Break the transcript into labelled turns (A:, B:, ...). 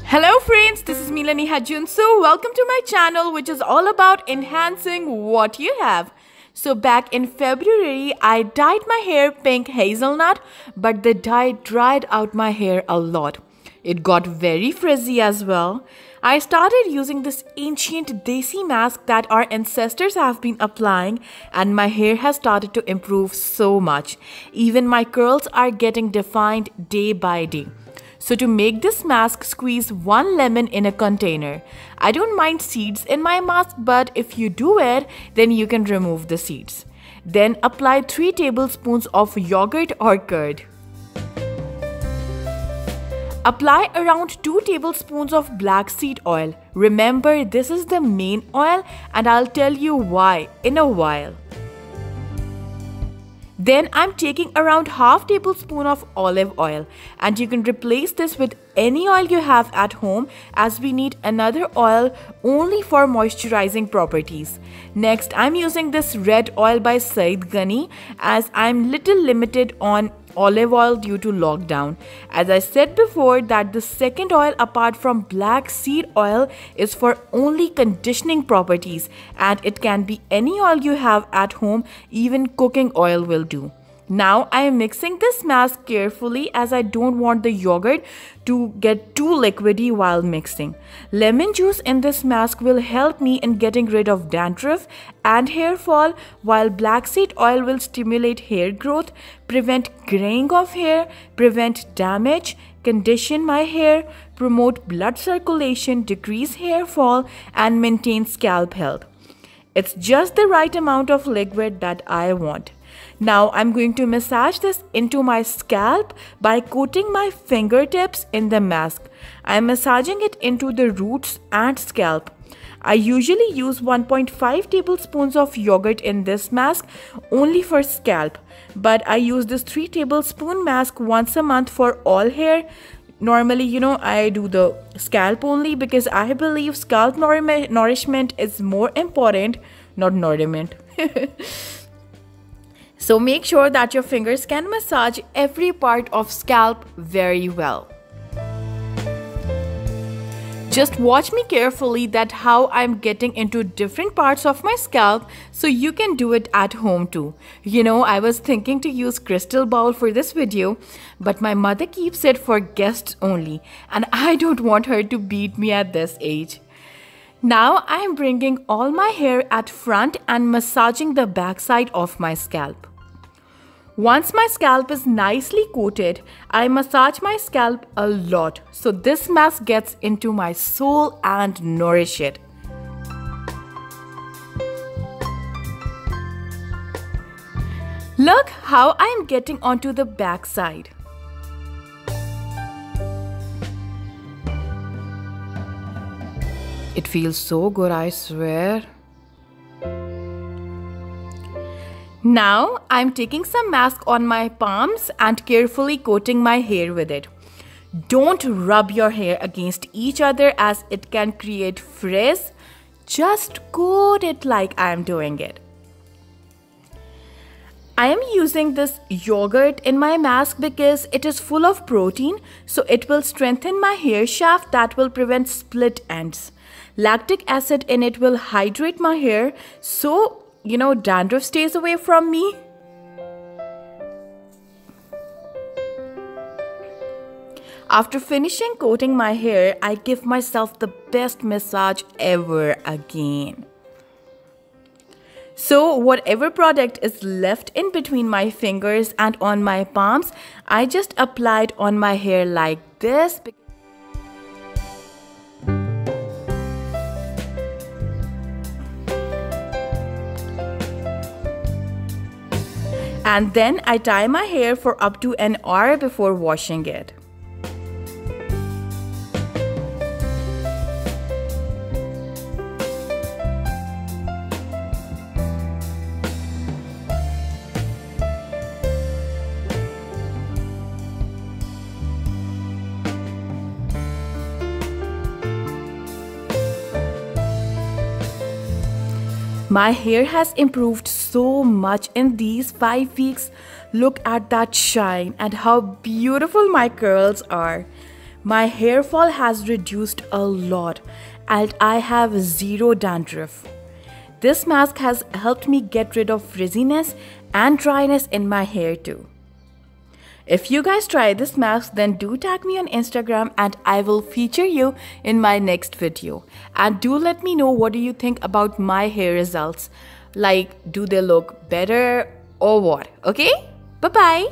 A: Hello friends, this is Milani Hajunsu. Welcome to my channel which is all about enhancing what you have. So back in February, I dyed my hair pink hazelnut, but the dye dried out my hair a lot. It got very frizzy as well. I started using this ancient desi mask that our ancestors have been applying and my hair has started to improve so much. Even my curls are getting defined day by day. So to make this mask, squeeze 1 lemon in a container. I don't mind seeds in my mask, but if you do it, then you can remove the seeds. Then apply 3 tablespoons of yogurt or curd. Apply around 2 tablespoons of black seed oil. Remember, this is the main oil and I'll tell you why in a while. Then I'm taking around half tablespoon of olive oil and you can replace this with any oil you have at home as we need another oil only for moisturizing properties. Next, I'm using this red oil by Said Ghani as I'm little limited on olive oil due to lockdown. As I said before that the second oil apart from black seed oil is for only conditioning properties and it can be any oil you have at home, even cooking oil will do. Now I am mixing this mask carefully as I don't want the yogurt to get too liquidy while mixing. Lemon juice in this mask will help me in getting rid of dandruff and hair fall, while black seed oil will stimulate hair growth, prevent graying of hair, prevent damage, condition my hair, promote blood circulation, decrease hair fall and maintain scalp health. It's just the right amount of liquid that I want. Now I'm going to massage this into my scalp by coating my fingertips in the mask. I'm massaging it into the roots and scalp. I usually use 1.5 tablespoons of yogurt in this mask only for scalp, but I use this 3 tablespoon mask once a month for all hair. Normally, I do the scalp only because I believe scalp nourishment is more important, not nourishment. So make sure that your fingers can massage every part of scalp very well. Just watch me carefully that how I'm getting into different parts of my scalp so you can do it at home too. I was thinking to use crystal bowl for this video, but my mother keeps it for guests only and I don't want her to beat me at this age. Now I am bringing all my hair at front and massaging the back side of my scalp. Once my scalp is nicely coated, I massage my scalp a lot so this mask gets into my soul and nourish it. Look how I am getting onto the back side. It feels so good, I swear. Now I'm taking some mask on my palms and carefully coating my hair with it. Don't rub your hair against each other as it can create frizz. Just coat it like I am doing it. I am using this yogurt in my mask because it is full of protein, so it will strengthen my hair shaft that will prevent split ends. Lactic acid in it will hydrate my hair so dandruff stays away from me. After finishing coating my hair, I give myself the best massage ever again. So whatever product is left in between my fingers and on my palms, I just apply it on my hair like this. And then I tie my hair for up to an hour before washing it. My hair has improved so much in these 5 weeks. Look at that shine and how beautiful my curls are. My hair fall has reduced a lot and I have zero dandruff. This mask has helped me get rid of frizziness and dryness in my hair too. If you guys try this mask, then do tag me on Instagram and I will feature you in my next video. And do let me know what do you think about my hair results. Like, do they look better or what? Okay? Bye-bye.